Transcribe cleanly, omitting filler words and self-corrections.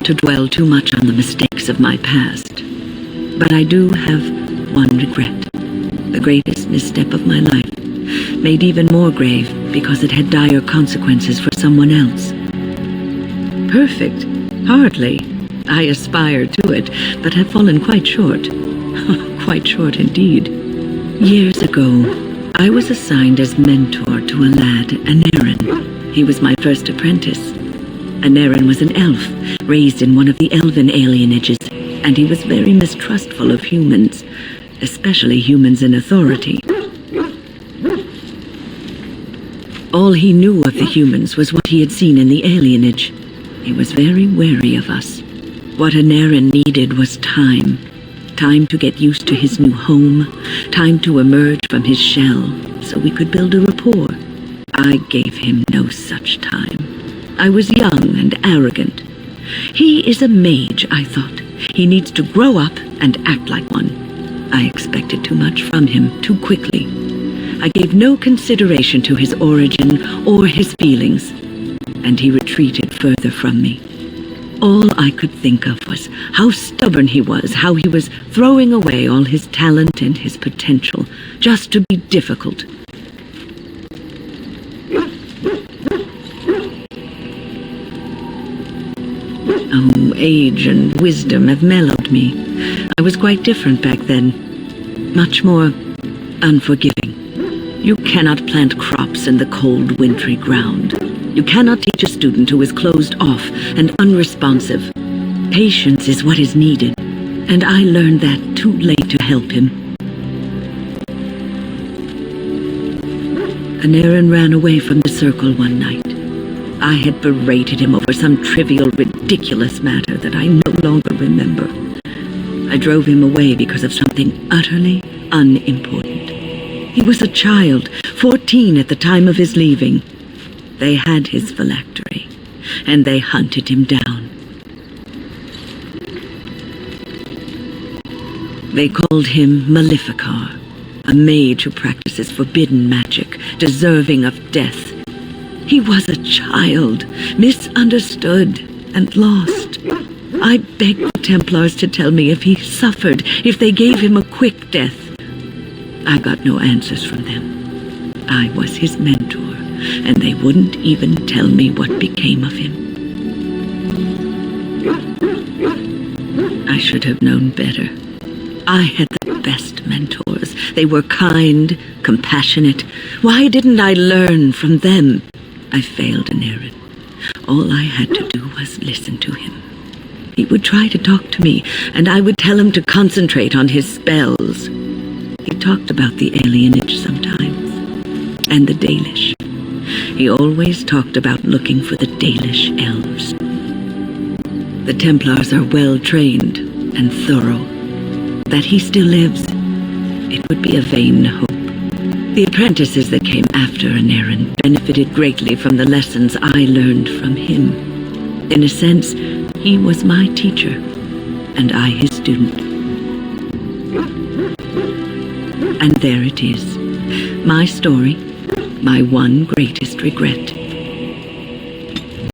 to dwell too much on the mistakes of my past, but I do have one regret. The greatest misstep of my life, made even more grave because it had dire consequences for someone else. Perfect? Hardly. I aspire to it, but have fallen quite short. Quite short indeed. Years ago, I was assigned as mentor to a lad, Aneurin. He was my first apprentice. Aneurin was an elf, raised in one of the elven alienages, and he was very mistrustful of humans, especially humans in authority. All he knew of the humans was what he had seen in the alienage. He was very wary of us. What Aneurin needed was time. Time to get used to his new home, time to emerge from his shell, so we could build a rapport. I gave him no such time. I was young and arrogant. He is a mage, I thought. He needs to grow up and act like one. I expected too much from him too quickly. I gave no consideration to his origin or his feelings, and he retreated further from me. All I could think of was how stubborn he was, how he was throwing away all his talent and his potential just to be difficult. Oh, age and wisdom have mellowed me. I was quite different back then. Much more unforgiving. You cannot plant crops in the cold, wintry ground. You cannot teach a student who is closed off and unresponsive. Patience is what is needed, and I learned that too late to help him. Aneurin ran away from the circle one night. I had berated him over some trivial, ridiculous matter that I no longer remember. I drove him away because of something utterly unimportant. He was a child, 14 at the time of his leaving. They had his phylactery, and they hunted him down. They called him Maleficar, a mage who practices forbidden magic, deserving of death. He was a child, misunderstood and lost. I begged the Templars to tell me if he suffered, if they gave him a quick death. I got no answers from them. I was his mentor, and they wouldn't even tell me what became of him. I should have known better. I had the best mentors. They were kind, compassionate. Why didn't I learn from them? I failed Aneurin. All I had to do was listen to him. He would try to talk to me, and I would tell him to concentrate on his spells. He talked about the alienage sometimes, and the Dalish. He always talked about looking for the Dalish elves. The Templars are well trained and thorough. That he still lives, it would be a vain hope. The apprentices that came after Aneurin benefited greatly from the lessons I learned from him. In a sense, he was my teacher, and I his student. And there it is, my story, my one greatest regret.